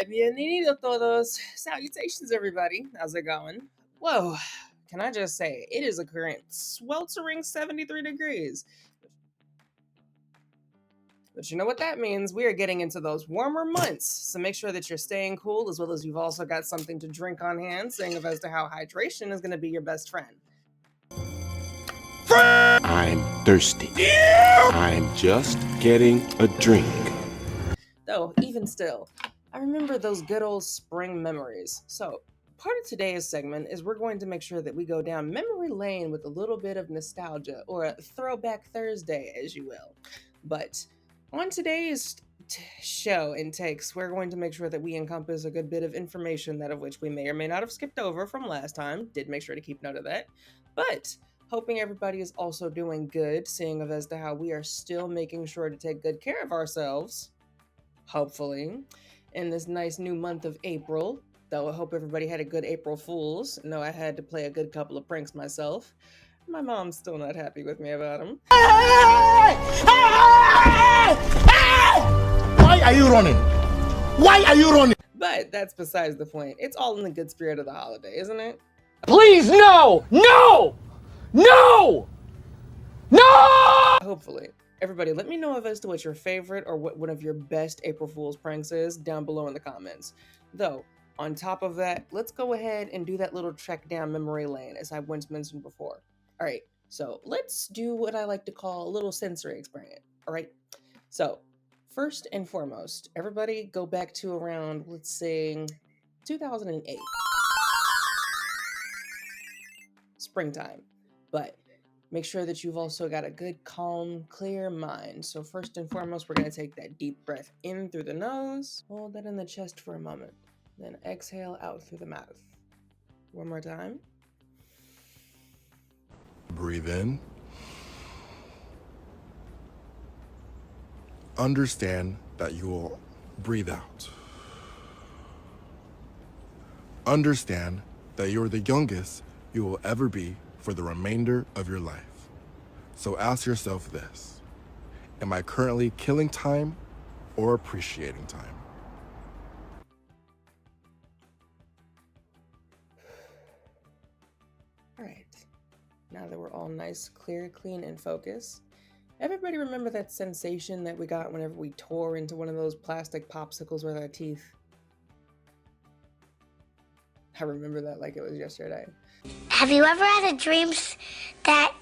Bienvenido todos. Salutations, everybody. How's it going? Whoa, can I just say, it is a current sweltering 73 degrees. But you know what that means? We are getting into those warmer months. So make sure that you're staying cool, as well as you've also got something to drink on hand, saying as to how hydration is going to be your best friend. I'm thirsty. I'm just getting a drink. Though, even still, I remember those good old spring memories. So, part of today's segment is we're going to make sure that we go down memory lane with a little bit of nostalgia, or a throwback Thursday, as you will. But on today's show and takes, we're going to make sure that we encompass a good bit of information, that of which we may or may not have skipped over from last time. Did make sure to keep note of that. But hoping everybody is also doing good, seeing as to how we are still making sure to take good care of ourselves, hopefully, in this nice new month of April. Though I hope everybody had a good April Fool's. No, I had to play a good couple of pranks myself. My mom's still not happy with me about them. Why are you running? Why are you running? But that's besides the point. It's all in the good spirit of the holiday, isn't it? Please, no! No! No! No! Hopefully. Everybody, let me know as to what your favorite or what one of your best April Fool's pranks is down below in the comments. Though, on top of that, let's go ahead and do that little trek down memory lane, as I once mentioned before. All right, so let's do what I like to call a little sensory experiment. All right, so first and foremost, everybody go back to around, let's say, 2008. Springtime. But make sure that you've also got a good, calm, clear mind. So first and foremost, we're going to take that deep breath in through the nose, hold that in the chest for a moment, then exhale out through the mouth. One more time. Breathe in. Understand that you will breathe out. Understand that you're the youngest you will ever be for the remainder of your life. So ask yourself this: am I currently killing time or appreciating time? All right, now that we're all nice, clear, clean, and focused, everybody remember that sensation that we got whenever we tore into one of those plastic popsicles with our teeth? I remember that like it was yesterday. Have you ever had a dream that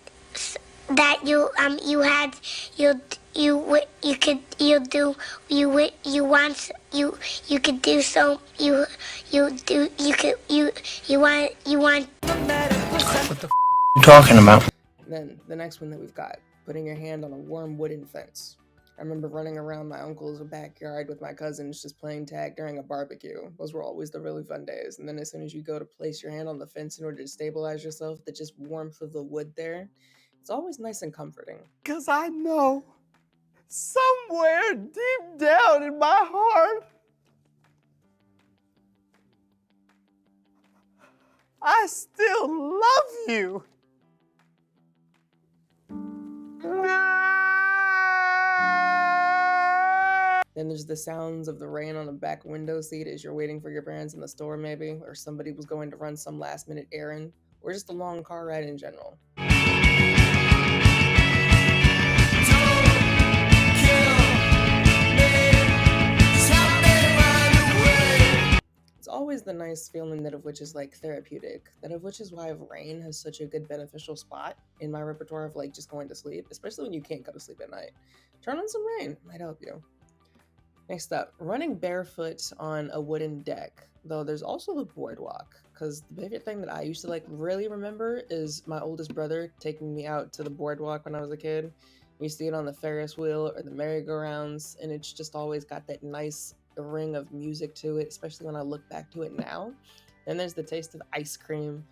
you want. What the f you talking about? Then the next one that we've got, putting your hand on a warm wooden fence. I remember running around my uncle's backyard with my cousins just playing tag during a barbecue. Those were always the really fun days. And then as soon as you go to place your hand on the fence in order to stabilize yourself, the just warmth of the wood there, it's always nice and comforting. Because I know somewhere deep down in my heart, I still love you. Then there's the sounds of the rain on the back window seat as you're waiting for your parents in the store maybe, or somebody was going to run some last minute errand, or just a long car ride in general. It's always the nice feeling that of which is like therapeutic, that of which is why rain has such a good beneficial spot in my repertoire of like just going to sleep, especially when you can't go to sleep at night. Turn on some rain, might help you. Next up, running barefoot on a wooden deck, though there's also the boardwalk, because the favorite thing that I used to like really remember is my oldest brother taking me out to the boardwalk when I was a kid. We used to get on the Ferris wheel or the merry-go-rounds, and it's just always got that nice ring of music to it, especially when I look back to it now. Then there's the taste of ice cream.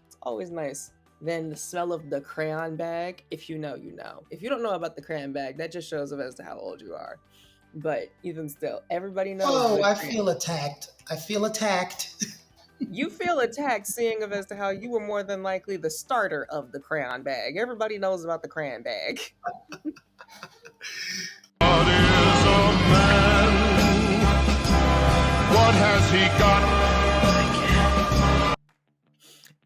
It's always nice. Then the smell of the crayon bag. If you know, you know. If you don't know about the crayon bag, that just shows up as to how old you are. But even still, everybody knows. Oh, I feel attacked. I feel attacked. You feel attacked, seeing as to how you were more than likely the starter of the crayon bag. Everybody knows about the crayon bag. What is a man? What has he got?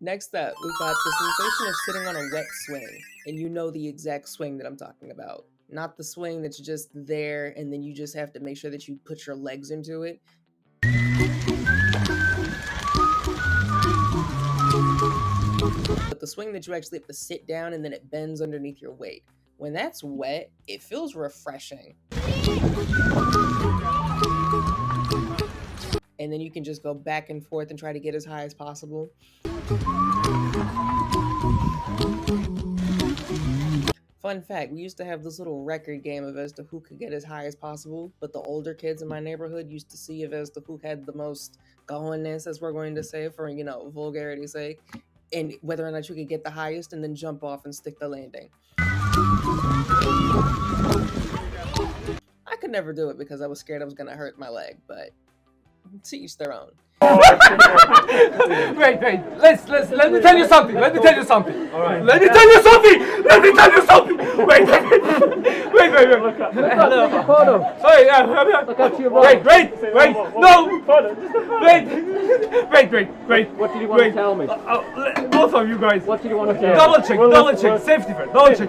Next up, we got the sensation of sitting on a wet swing. And you know the exact swing that I'm talking about. Not the swing that's just there and then you just have to make sure that you put your legs into it. But the swing that you actually have to sit down and then it bends underneath your weight. When that's wet, it feels refreshing. And then you can just go back and forth and try to get as high as possible. Fun fact, we used to have this little record game of as to who could get as high as possible, but the older kids in my neighborhood used to see as to who had the most goingness, as we're going to say, for, you know, vulgarity's sake, and whether or not you could get the highest and then jump off and stick the landing. I could never do it because I was scared I was going to hurt my leg, but to each their own. Wait, let me tell you something. All right. Let me tell you something. Wait. Hello. Sorry, wait. No. Wait. What did you want to tell me? Both of you guys. What did you want to tell me? Double check. Safety first. Double check.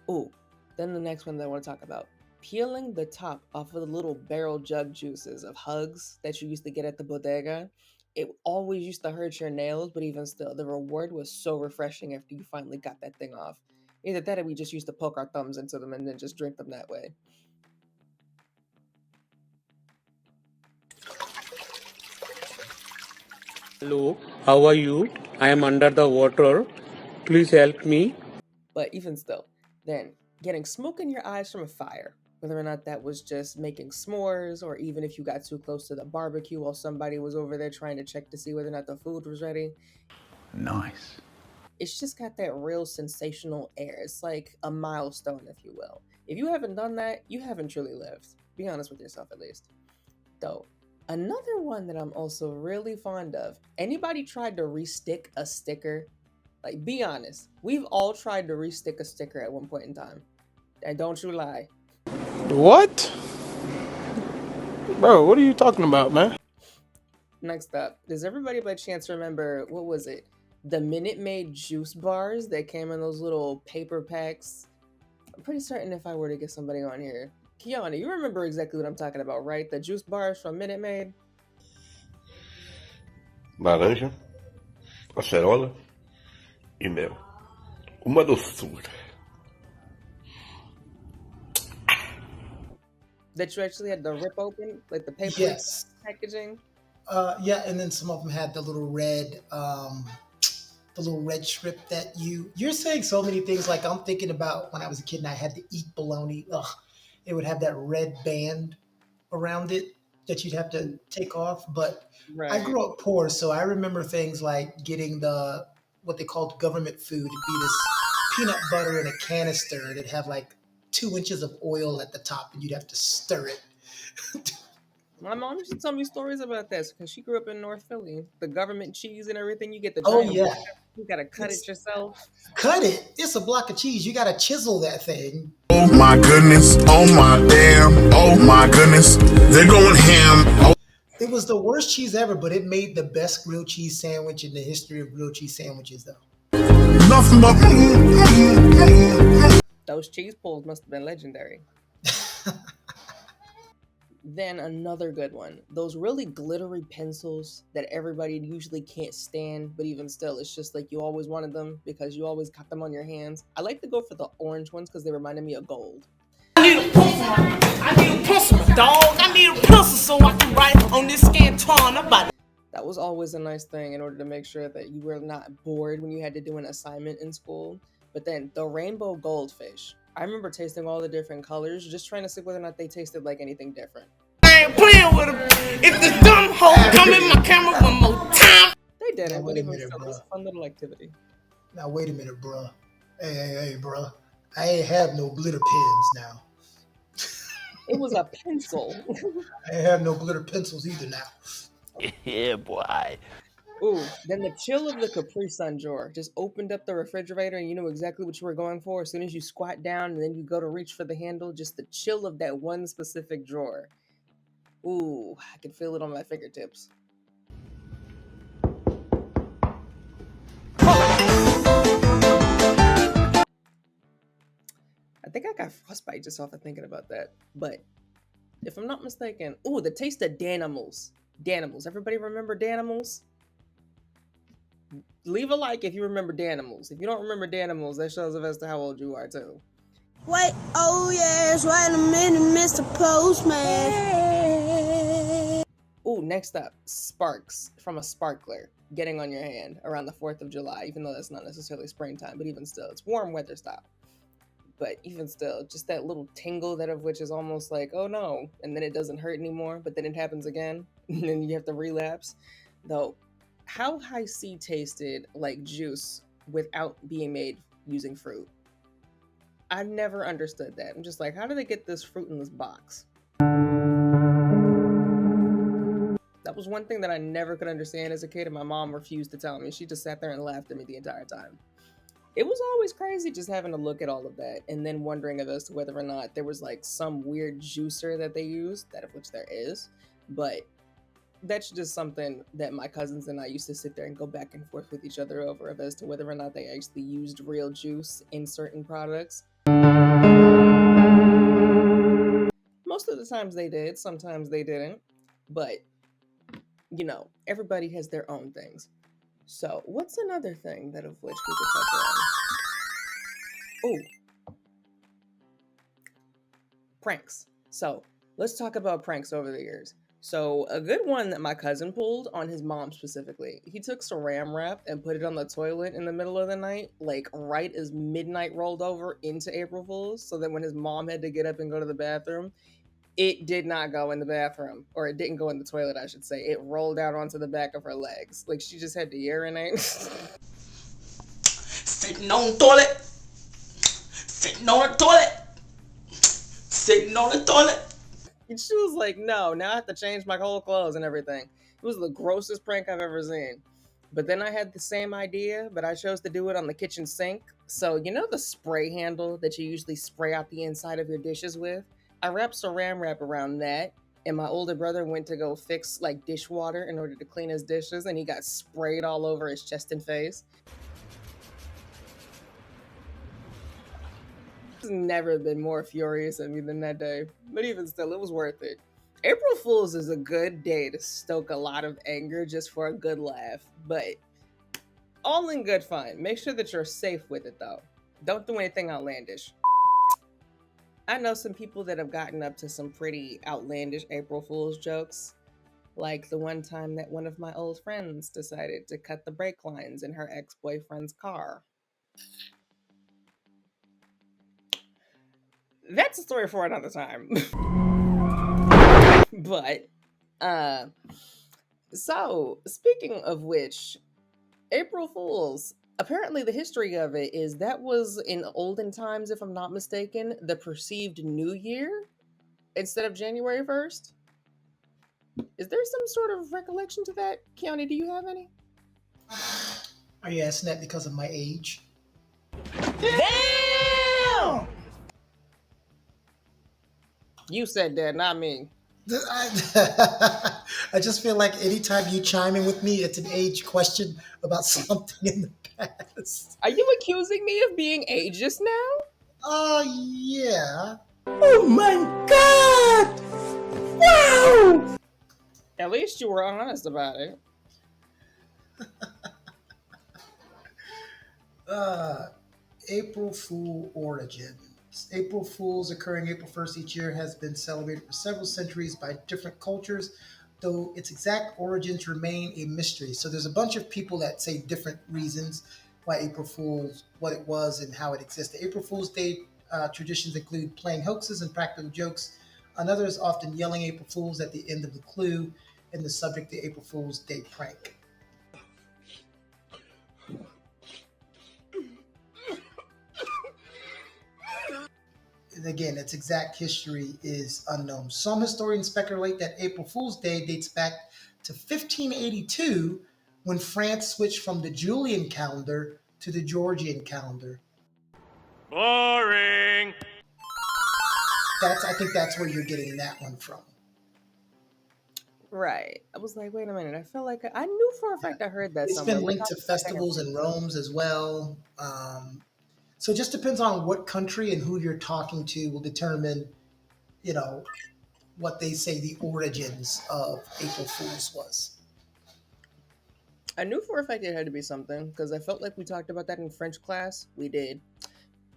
Ooh, then the next one that I want to talk about. Peeling the top off of the little barrel jug juices of Hugs that you used to get at the bodega. It always used to hurt your nails, but even still, the reward was so refreshing after you finally got that thing off. Either that or we just used to poke our thumbs into them and then just drink them that way. Hello, how are you? I am under the water. Please help me. But even still, then getting smoke in your eyes from a fire. Whether or not that was just making s'mores, or even if you got too close to the barbecue while somebody was over there trying to check to see whether or not the food was ready. Nice. It's just got that real sensational air. It's like a milestone, if you will. If you haven't done that, you haven't truly lived. Be honest with yourself, at least. Though, another one that I'm also really fond of. Anybody tried to restick a sticker? Like, be honest. We've all tried to restick a sticker at one point in time. And don't you lie. What? Bro, what are you talking about, man? Next up, does everybody by chance remember, what was it? The Minute Maid juice bars that came in those little paper packs? I'm pretty certain if I were to get somebody on here. Keoni, you remember exactly what I'm talking about, right? The juice bars from Minute Maid? Laranja, acerola e mel. Uma doçura. That you actually had to rip open, like the paper Yes. packaging? Yeah, and then some of them had the little red strip that you're saying so many things. Like, I'm thinking about when I was a kid and I had to eat bologna. Ugh, it would have that red band around it that you'd have to take off. But Right. I grew up poor, so I remember things like getting what they called government food. It'd be this peanut butter in a canister, and it'd have like 2 inches of oil at the top, and you'd have to stir it. My mom used to tell me stories about this because she grew up in North Philly. The government cheese and everything, you get the Oh giant yeah, block. You gotta cut it yourself. cut it. It's a block of cheese. You gotta chisel that thing. Oh my goodness. Oh my damn. Oh my goodness. They're going ham. Oh. It was the worst cheese ever, but it made the best grilled cheese sandwich in the history of grilled cheese sandwiches, though. Nothing but. Those cheese pulls must have been legendary. Then another good one. Those really glittery pencils that everybody usually can't stand, but even still, it's just like you always wanted them because you always got them on your hands. I like to go for the orange ones because they reminded me of gold. I need a pencil, dog. I need a pencil so I can write on this Scantron about it. That was always a nice thing in order to make sure that you were not bored when you had to do an assignment in school. But then the rainbow goldfish. I remember tasting all the different colors, just trying to see whether or not they tasted like anything different. I ain't playing with him. If this dumb hoe come in my camera one more time. They did Now, it, but wait a even minute, still, it was a bruh. fun little activity. Now wait a minute, bruh. Hey, bruh. I ain't have no glitter pens now. It was a pencil. I ain't have no glitter pencils either now. Yeah, boy. Ooh, then the chill of the Capri Sun drawer. Just opened up the refrigerator and you knew exactly what you were going for. As soon as you squat down and then you go to reach for the handle, just the chill of that one specific drawer. Ooh, I can feel it on my fingertips. I think I got frostbite just off of thinking about that. But if I'm not mistaken, ooh, the taste of Danimals. Danimals. Everybody remember Danimals? Leave a like if you remember Danimals. If you don't remember Danimals, that shows us as to how old you are too. Wait, oh yes, wait a minute, Mr. Postman. Ooh, next up, sparks from a sparkler getting on your hand around the 4th of July, even though that's not necessarily springtime, but even still, it's warm weather style. But even still, just that little tingle that of which is almost like, oh no, and then it doesn't hurt anymore, but then it happens again, and then you have to relapse. Though, how high C tasted like juice without being made using fruit? I never understood that. I'm just like, how did they get this fruit in this box? That was one thing that I never could understand as a kid, and my mom refused to tell me. She just sat there and laughed at me the entire time. It was always crazy just having to look at all of that and then wondering as to whether or not there was like some weird juicer that they used, that of which there is. But that's just something that my cousins and I used to sit there and go back and forth with each other over as to whether or not they actually used real juice in certain products. Most of the times they did, sometimes they didn't. But, you know, everybody has their own things. So, what's another thing that of which we could touch on? Ooh. Pranks. So, let's talk about pranks over the years. So, a good one that my cousin pulled on his mom specifically, he took saran wrap and put it on the toilet in the middle of the night, like right as midnight rolled over into April Fool's, so that when his mom had to get up and go to the bathroom, it did not go in the bathroom, or it didn't go in the toilet, I should say. It rolled out onto the back of her legs. Like, she just had to urinate. Sitting on the toilet. Sitting on the toilet. Sitting on the toilet. And she was like, no, now I have to change my whole clothes and everything. It was the grossest prank I've ever seen. But then I had the same idea, but I chose to do it on the kitchen sink. So, you know the spray handle that you usually spray out the inside of your dishes with? I wrapped saran wrap around that, and my older brother went to go fix like dishwater in order to clean his dishes, and he got sprayed all over his chest and face. He's never been more furious at me than that day, but even still, it was worth it. April Fool's is a good day to stoke a lot of anger just for a good laugh, but all in good fun. Make sure that you're safe with it though. Don't do anything outlandish. I know some people that have gotten up to some pretty outlandish April Fool's jokes. Like the one time that one of my old friends decided to cut the brake lines in her ex-boyfriend's car. That's a story for another time. But, so, speaking of which, April Fool's, apparently the history of it is that was in olden times, if I'm not mistaken, the perceived New Year instead of January 1st. Is there some sort of recollection to that? Keoni, do you have any? Are you asking that because of my age? Damn! You said that, not me. I just feel like anytime you chime in with me, it's an age question about something in the past. Are you accusing me of being ageist now? Yeah. Oh my god! Wow! At least you were honest about it. April Fool origins. April Fools occurring April 1st each year has been celebrated for several centuries by different cultures, though its exact origins remain a mystery. So there's a bunch of people that say different reasons why April Fools, what it was and how it existed. April Fool's Day traditions include playing hoaxes and practical jokes. Another is often yelling April Fools at the end of the clue and the subject the April Fool's Day prank. And again, its exact history is unknown. Some historians speculate that April Fool's Day dates back to 1582 when France switched from the Julian calendar to the Georgian calendar. Boring. I think that's where you're getting that one from. Right. I was like, wait a minute. I feel like I knew for a fact I heard that It's somewhere. been We're linked to talking about that in festivals and French. Rome's as well. So it just depends on what country and who you're talking to will determine, you know, what they say the origins of April Fool's was. I knew for a fact it had to be something because I felt like we talked about that in French class. We did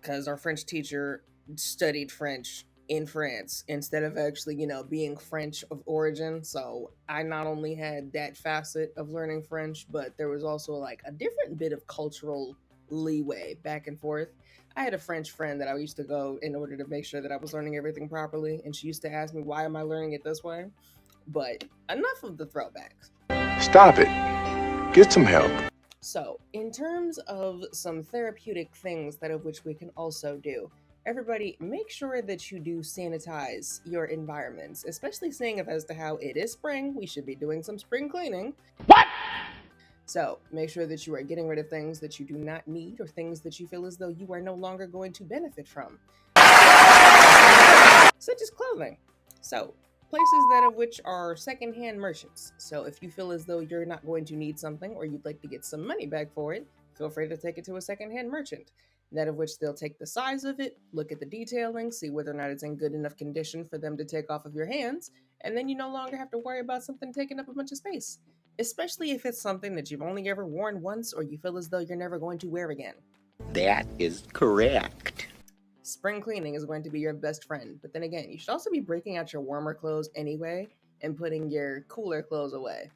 because our French teacher studied French in France instead of actually, being French of origin. So I not only had that facet of learning French, but there was also like a different bit of cultural leeway back and forth. I had a French friend that I used to go in order to make sure that I was learning everything properly, and she used to ask me, why am I learning it this way? But enough of the throwbacks. Stop it. Get some help. So, in terms of some therapeutic things that of which we can also do, everybody make sure that you do sanitize your environments, especially seeing as to how it is spring, we should be doing some spring cleaning. What? So, make sure that you are getting rid of things that you do not need or things that you feel as though you are no longer going to benefit from, such as clothing. So, places that of which are secondhand merchants. So if you feel as though you're not going to need something or you'd like to get some money back for it, feel free to take it to a secondhand merchant. That of which they'll take the size of it, look at the detailing, see whether or not it's in good enough condition for them to take off of your hands, and then you no longer have to worry about something taking up a bunch of space. Especially if it's something that you've only ever worn once or you feel as though you're never going to wear again. That is correct. Spring cleaning is going to be your best friend. But then again, you should also be breaking out your warmer clothes anyway and putting your cooler clothes away.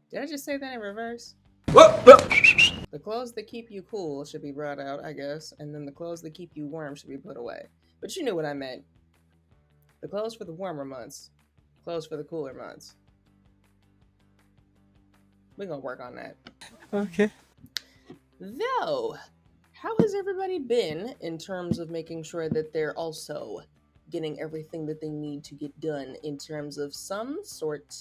Did I just say that in reverse? The clothes that keep you cool should be brought out, I guess, and then the clothes that keep you warm should be put away. But you knew what I meant. The clothes for the warmer months, clothes for the cooler months. We're gonna work on that. Okay. Though, how has everybody been in terms of making sure that they're also getting everything that they need to get done in terms of some sort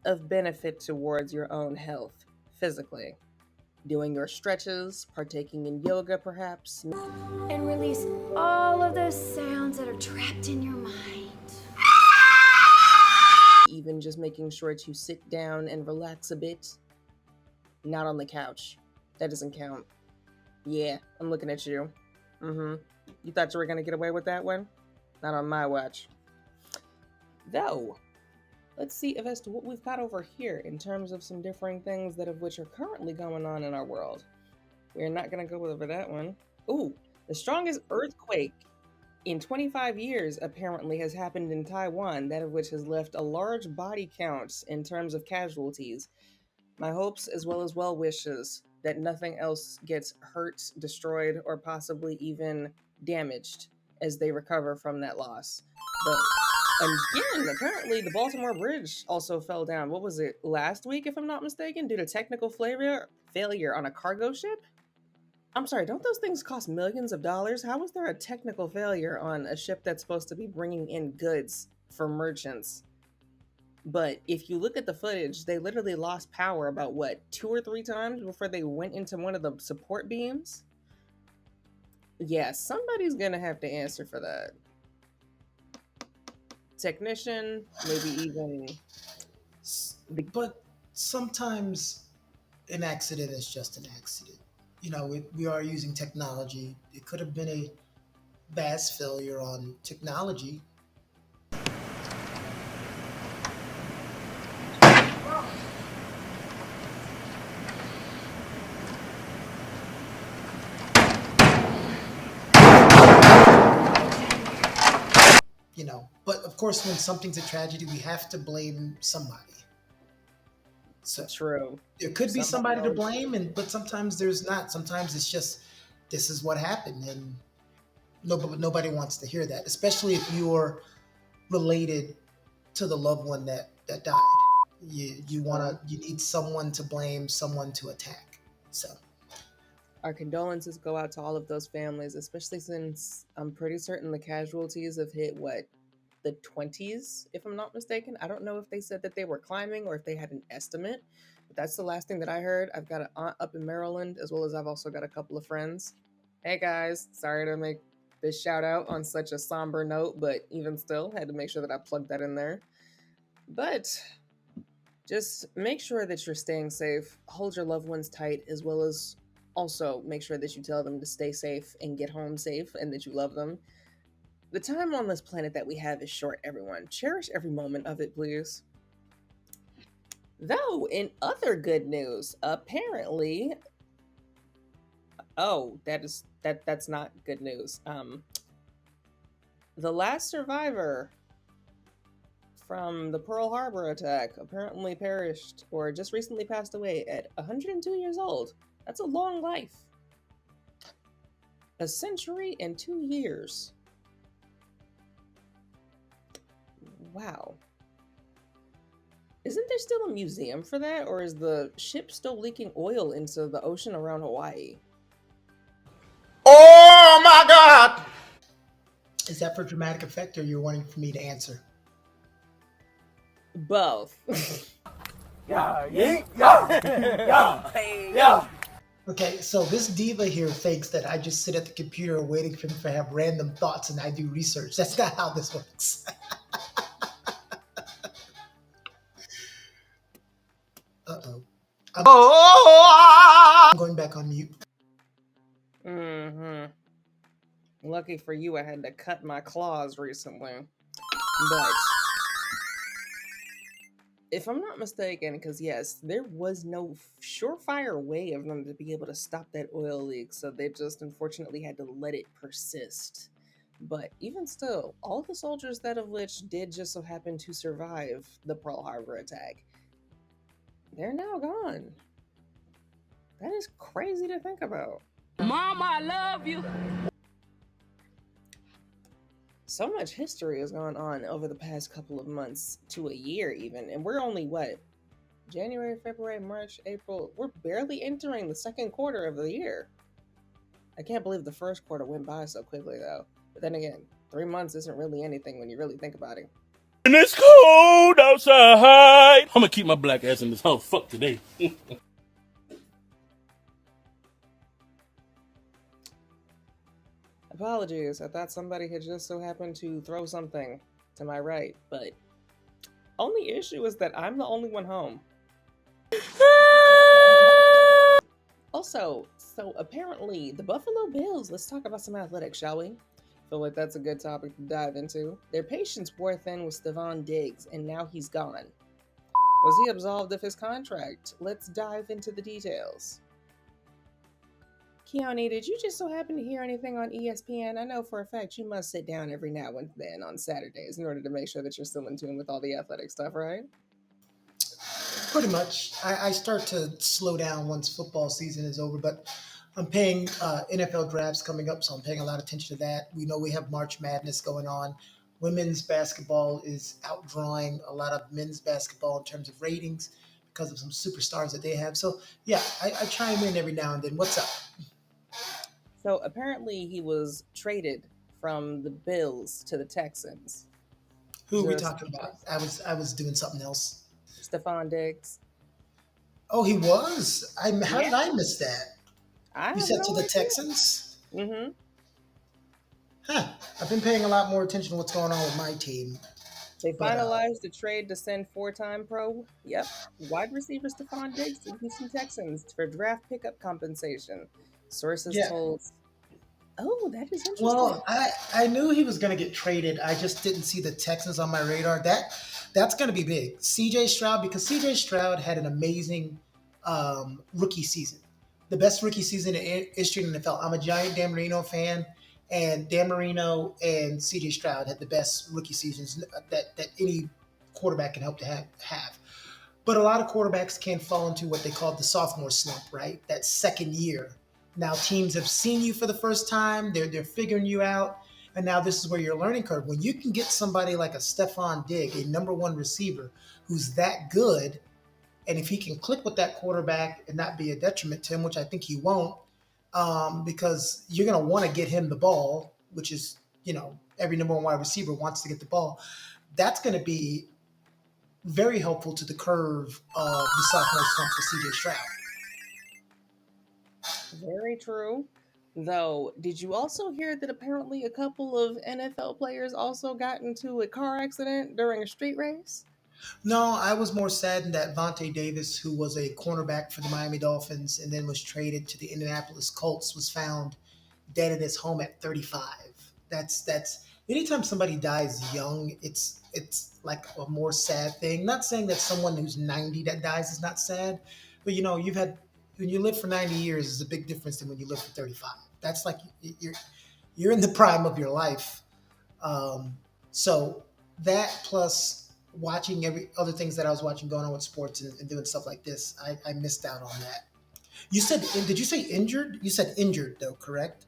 of benefit towards your own health physically? Doing your stretches, partaking in yoga perhaps. And release all of those sounds that are trapped in your mind. Even just making sure to sit down and relax a bit. Not on the couch. That doesn't count. Yeah, I'm looking at you. You thought you were gonna get away with that one? Not on my watch. Though, let's see as to what we've got over here in terms of some differing things that of which are currently going on in our world. We're not gonna go over that one. Ooh, the strongest earthquake in 25 years apparently has happened in Taiwan, that of which has left a large body count in terms of casualties. My hopes as well as well wishes that nothing else gets hurt, destroyed, or possibly even damaged as they recover from that loss. But again, apparently the Baltimore Bridge also fell down. What was it, last week, if I'm not mistaken, due to technical failure on a cargo ship? I'm sorry, don't those things cost millions of dollars? How was there a technical failure on a ship that's supposed to be bringing in goods for merchants? But if you look at the footage, they literally lost power about, 2 or 3 times before they went into one of the support beams? Yeah, somebody's gonna have to answer for that. Technician, maybe even... But sometimes an accident is just an accident. We are using technology. It could have been a BAS failure on technology. But of course, when something's a tragedy, we have to blame somebody. So true. There could be somebody to blame, but sometimes there's not. Sometimes it's just, this is what happened, and nobody wants to hear that, especially if you're related to the loved one that died. You need someone to blame, someone to attack. So our condolences go out to all of those families, especially since I'm pretty certain the casualties have hit, the 20s, if I'm not mistaken. I don't know if they said that they were climbing or if they had an estimate, but that's the last thing that I heard. I've got an aunt up in Maryland, as well as I've also got a couple of friends. Hey guys, sorry to make this shout out on such a somber note, but even still, had to make sure that I plugged that in there. But just make sure that you're staying safe, hold your loved ones tight, as well as also make sure that you tell them to stay safe and get home safe and that you love them. The time on this planet that we have is short, everyone. Cherish every moment of it, please. Though, in other good news, apparently, that's not good news. The last survivor from the Pearl Harbor attack apparently perished or just recently passed away at 102 years old. That's a long life. A century and 2 years. Wow. Isn't there still a museum for that, or is the ship still leaking oil into the ocean around Hawaii? Oh my God! Is that for dramatic effect, or you're wanting for me to answer? Both. Yeah. Okay, so this diva here thinks that I just sit at the computer waiting for them to have random thoughts and I do research. That's not how this works. Uh-oh. I'm going back on mute. Mm-hmm. Lucky for you, I had to cut my claws recently. But if I'm not mistaken, because yes, there was no surefire way of them to be able to stop that oil leak, so they just unfortunately had to let it persist. But even still, all the soldiers that of which did just so happen to survive the Pearl Harbor attack, they're now gone. That is crazy to think about. Mama, I love you. So much history has gone on over the past couple of months to a year even, and we're only what? January, February, March, April. We're barely entering the second quarter of the year. I can't believe the first quarter went by so quickly though. But then again, 3 months isn't really anything when you really think about it. And it's cold outside. I'm gonna keep my black ass in this house. Fuck today. Apologies, I thought somebody had just so happened to throw something to my right, but only issue is that I'm the only one home. Also, so apparently the Buffalo Bills, let's talk about some athletics, shall we? Feel like that's a good topic to dive into. Their patience wore thin with Stephon Diggs, and now he's gone. Was he absolved of his contract? Let's dive into the details. Keoni, did you just so happen to hear anything on ESPN? I know for a fact you must sit down every now and then on Saturdays in order to make sure that you're still in tune with all the athletic stuff, right? Pretty much. I start to slow down once football season is over, but I'm paying NFL drafts coming up, so I'm paying a lot of attention to that. We know we have March Madness going on. Women's basketball is outdrawing a lot of men's basketball in terms of ratings because of some superstars that they have. So, yeah, I chime in every now and then. What's up? So apparently he was traded from the Bills to the Texans. Who are we talking about? I was doing something else. Stephon Diggs. Oh, he was? How did I miss that? You said to the Texans? Mm-hmm. Huh. I've been paying a lot more attention to what's going on with my team. They finalized the trade to send four-time pro, wide receiver Stephon Diggs to the Houston Texans for draft pickup compensation. Sources told. Oh, that is interesting. Well, I knew he was going to get traded. I just didn't see the Texans on my radar. That's going to be big. CJ Stroud, because CJ Stroud had an amazing rookie season. The best rookie season in history in the NFL. I'm a giant Dan Marino fan, and Dan Marino and CJ Stroud had the best rookie seasons that any quarterback can hope to have. But a lot of quarterbacks can fall into what they call the sophomore slump, right? That second year. Now teams have seen you for the first time. They're figuring you out. And now this is where your learning curve. When you can get somebody like a Stephon Diggs, a number one receiver, who's that good, and if he can click with that quarterback and not be a detriment to him, which I think he won't, because you're going to want to get him the ball, which is, every number one wide receiver wants to get the ball. That's going to be very helpful to the curve of the sophomore slump for CJ Stroud. Very true. Though, did you also hear that apparently a couple of NFL players also got into a car accident during a street race? No, I was more saddened that Vontae Davis, who was a cornerback for the Miami Dolphins and then was traded to the Indianapolis Colts, was found dead in his home at 35. That's anytime somebody dies young, it's like a more sad thing. Not saying that someone who's 90 that dies is not sad, but you've had when you live for 90 years is a big difference than when you live for 35. That's like you're in the prime of your life. So that plus watching every other things that I was watching going on with sports and doing stuff like this, I missed out on that. You said, did you say injured? You said injured though, correct?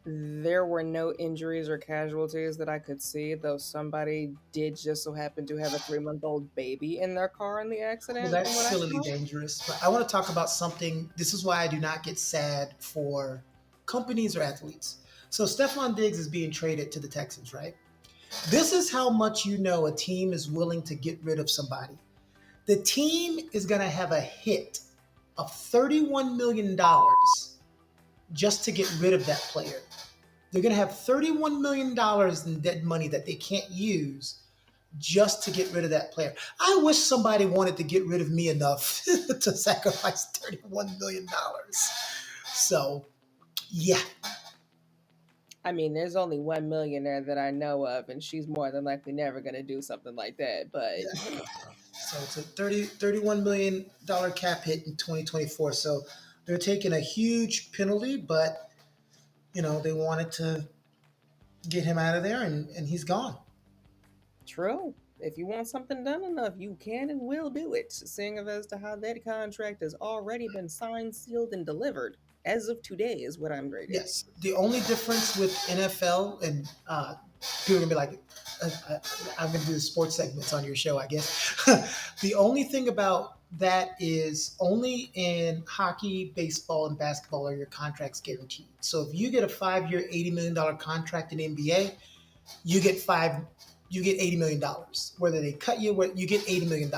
There were no injuries or casualties that I could see, though somebody did just so happen to have a 3-month-old baby in their car in the Well, accident, from that's what I sillily saw. dangerous. But I want to talk about something. This is why I do not get sad for companies or athletes. So Stephon Diggs is being traded to the Texans, right? This is how much you know a team is willing to get rid of somebody. The team is going to have a hit of $31 million just to get rid of that player. They're going to have $31 million in dead money that they can't use just to get rid of that player. I wish somebody wanted to get rid of me enough to sacrifice $31 million. So, yeah. I mean, there's only one millionaire that I know of, and she's more than likely never going to do something like that. But Yeah. So it's a $31 million cap hit in 2024. So they're taking a huge penalty, but they wanted to get him out of there, and he's gone. true. If you want something done enough, you can and will do it, seeing as to how that contract has already been signed, sealed, and delivered. As of today is what I'm reading. Yes. The only difference with NFL, and people are going to be like, I'm going to do the sports segments on your show, I guess. The only thing about that is only in hockey, baseball, and basketball are your contracts guaranteed. So if you get a 5-year, $80 million contract in NBA, you get $80 million. Whether they cut you, you get $80 million.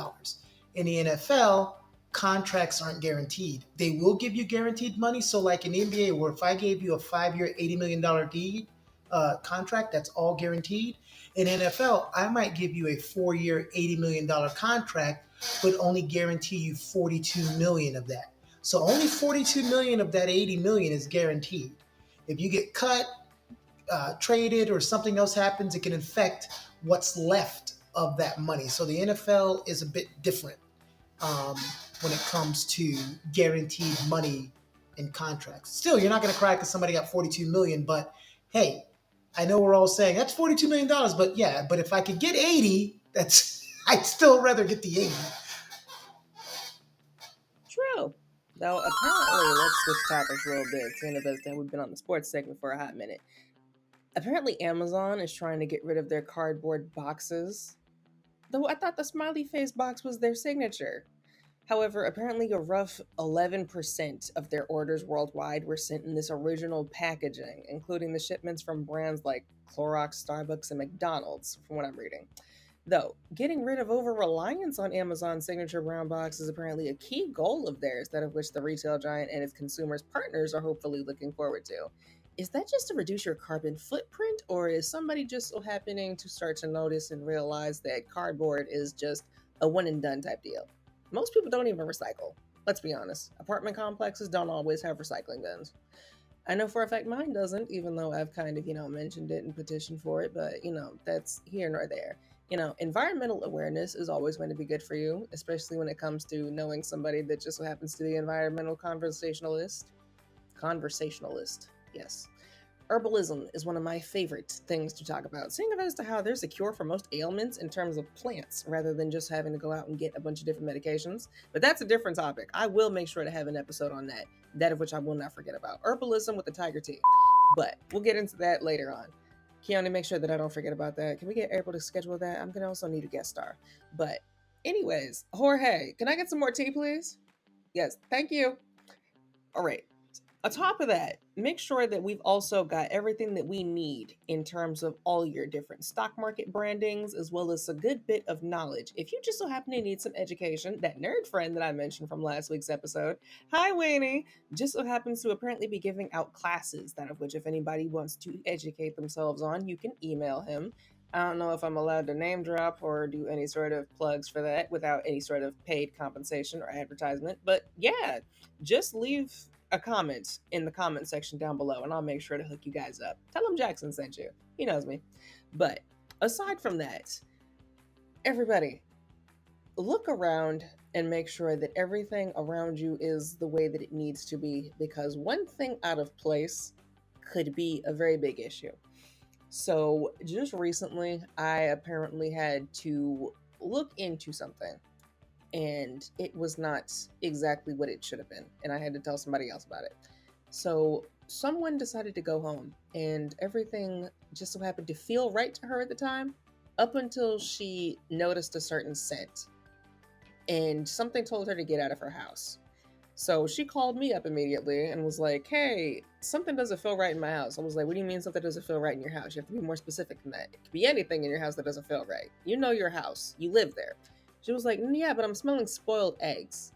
In the NFL, contracts aren't guaranteed. They will give you guaranteed money. So like in the NBA, where if I gave you a 5-year, $80 million deed contract, that's all guaranteed. In NFL, I might give you a 4-year, $80 million contract, but only guarantee you 42 million of that. So only 42 million of that 80 million is guaranteed. If you get cut, traded, or something else happens, it can affect what's left of that money. So the NFL is a bit different when it comes to guaranteed money in contracts. Still, you're not going to cry because somebody got 42 million, but hey, I know we're all saying that's $42 million, but if I could get 80, I'd still rather get the 80. True. Though apparently, let's switch topics real bit, seeing as that we've been on the sports segment for a hot minute. Apparently, Amazon is trying to get rid of their cardboard boxes. Though I thought the smiley face box was their signature. However, apparently a rough 11% of their orders worldwide were sent in this original packaging, including the shipments from brands like Clorox, Starbucks, and McDonald's, from what I'm reading. Though, getting rid of over-reliance on Amazon's signature brown box is apparently a key goal of theirs, that of which the retail giant and its consumers' partners are hopefully looking forward to. Is that just to reduce your carbon footprint, or is somebody just so happening to start to notice and realize that cardboard is just a one-and-done type deal? Most people don't even recycle. Let's be honest. Apartment complexes don't always have recycling bins. I know for a fact mine doesn't, even though I've kind of, mentioned it and petitioned for it, but, that's here nor there. Environmental awareness is always going to be good for you, especially when it comes to knowing somebody that just so happens to be an environmental conversationalist. Yes. Herbalism is one of my favorite things to talk about, seeing as to how there's a cure for most ailments in terms of plants, rather than just having to go out and get a bunch of different medications. But that's a different topic. I will make sure to have an episode on that of which I will not forget about. Herbalism with the tiger tea. But we'll get into that later on. Keoni, make sure that I don't forget about that. Can we get able to schedule that? I'm going to also need a guest star. But anyways, Jorge, can I get some more tea, please? Yes, thank you. All right. On top of that, make sure that we've also got everything that we need in terms of all your different stock market brandings, as well as a good bit of knowledge. If you just so happen to need some education, that nerd friend that I mentioned from last week's episode, hi Wayne, just so happens to apparently be giving out classes, that of which if anybody wants to educate themselves on, you can email him I don't know if I'm allowed to name drop or do any sort of plugs for that without any sort of paid compensation or advertisement. But yeah, just leave a comment in the comment section down below and I'll make sure to hook you guys up. Tell him Jackson sent you. He knows me. But aside from that, everybody, look around and make sure that everything around you is the way that it needs to be, because one thing out of place could be a very big issue. So just recently, I apparently had to look into something and it was not exactly what it should have been. And I had to tell somebody else about it. So someone decided to go home and everything just so happened to feel right to her at the time, up until she noticed a certain scent and something told her to get out of her house. So she called me up immediately and was like, hey, something doesn't feel right in my house. I was like, what do you mean something doesn't feel right in your house? You have to be more specific than that. It could be anything in your house that doesn't feel right. You know your house. You live there. She was like, yeah, but I'm smelling spoiled eggs.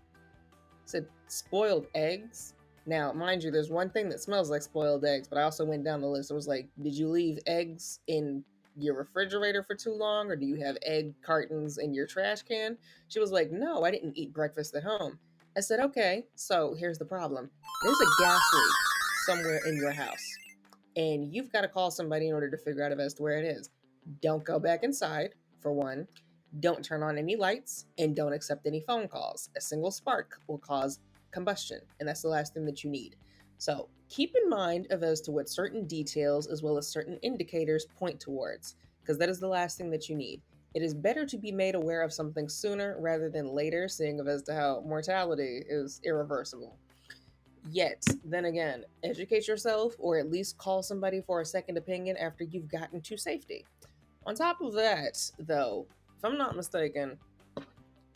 I said, spoiled eggs? Now, mind you, there's one thing that smells like spoiled eggs, but I also went down the list. I was like, did you leave eggs in your refrigerator for too long? Or do you have egg cartons in your trash can? She was like, no, I didn't eat breakfast at home. I said, okay, so here's the problem. There's a gas leak somewhere in your house, and you've got to call somebody in order to figure out as to where it is. Don't go back inside, for one. Don't turn on any lights, and don't accept any phone calls. A single spark will cause combustion, and that's the last thing that you need. So keep in mind as to what certain details as well as certain indicators point towards, because that is the last thing that you need. It is better to be made aware of something sooner rather than later, seeing as to how mortality is irreversible. Yet, then again, educate yourself or at least call somebody for a second opinion after you've gotten to safety. On top of that, though, if I'm not mistaken,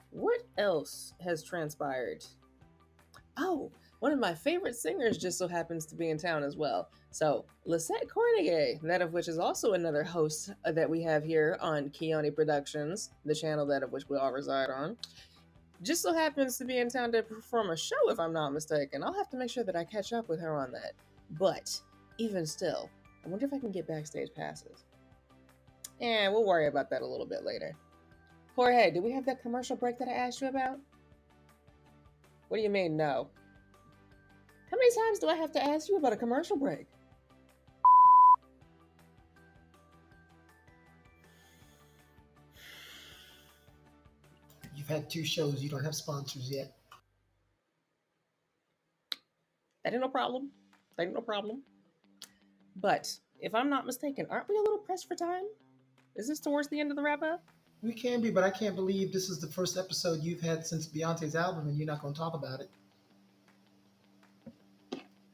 what else has transpired? Oh, one of my favorite singers just so happens to be in town as well. So, Lisette Cornegay, that of which is also another host that we have here on Keoni Productions, the channel that of which we all reside on, just so happens to be in town to perform a show, if I'm not mistaken. I'll have to make sure that I catch up with her on that. But, even still, I wonder if I can get backstage passes. And we'll worry about that a little bit later. Jorge, did we have that commercial break that I asked you about? What do you mean, no? How many times do I have to ask you about a commercial break? You've had 2 shows. You don't have sponsors yet. That ain't no problem. That ain't no problem. But, if I'm not mistaken, aren't we a little pressed for time? Is this towards the end of the wrap-up? We can be, but I can't believe this is the first episode you've had since Beyonce's album and you're not going to talk about it.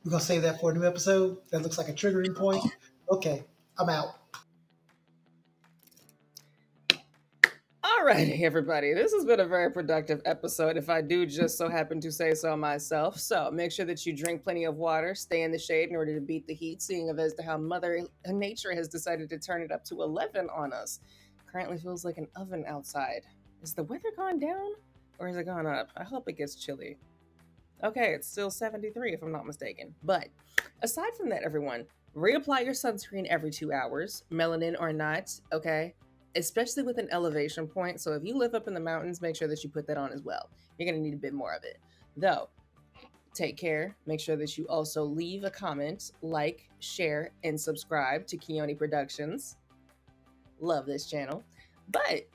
We're going to save that for a new episode? That looks like a triggering point. Okay, I'm out. Alrighty, everybody. This has been a very productive episode, if I do just so happen to say so myself. So make sure that you drink plenty of water, stay in the shade in order to beat the heat, seeing as to how Mother Nature has decided to turn it up to 11 on us. Currently feels like an oven outside. Is the weather gone down or has it gone up? I hope it gets chilly. Okay, it's still 73 if I'm not mistaken. But aside from that, everyone, reapply your sunscreen every 2 hours, melanin or not, okay? Especially with an elevation point. So if you live up in the mountains, make sure that you put that on as well. You're going to need a bit more of it. Though, take care. Make sure that you also leave a comment, like, share, and subscribe to Keoni Productions. Love this channel. But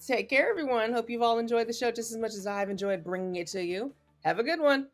take care, everyone. Hope you've all enjoyed the show just as much as I've enjoyed bringing it to you. Have a good one.